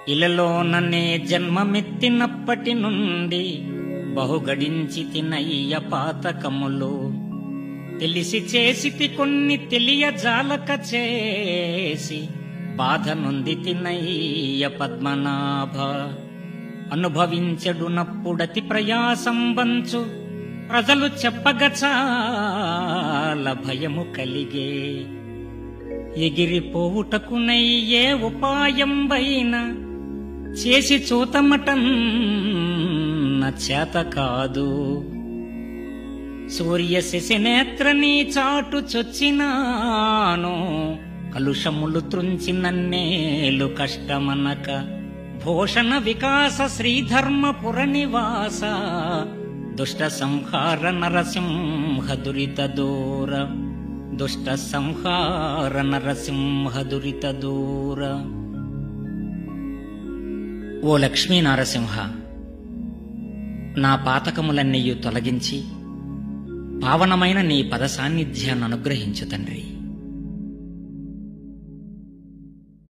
ఇలలోననే జన్మమెత్తినప్పటి నుండి బహుగడించి తినయ్య పాతకములు. తెలిసి చేసితి కొన్ని తెలియజాలక చేసి బాధ నొంది తినయ్య పద్మనాభ. అనుభవించడునప్పుడతి ప్రయాసం వంచు ప్రజలు చెప్పగ చాల భయము కలిగే. ఎగిరిపోవుటకునయ్యే ఉపాయం వైన చేసి చూతమటన్న చేత కాదు. సూర్య శశినేత్రని చాటు చొచ్చినాను కలుషములు త్రుంచి నన్నేలు కష్టమనక. భూషణ వికాస శ్రీధర్మపుర నివాస దుష్ట సంహార నరసింహ దురిత దూర. దుష్ట సంహార నరసింహ దురిత దూర. ఓ లక్ష్మీ నారసింహ, నా పాతకములన్నీయు తొలగించి పావనమైన నీ పద సాన్నిధ్యాన్ని అనుగ్రహించు తండ్రి.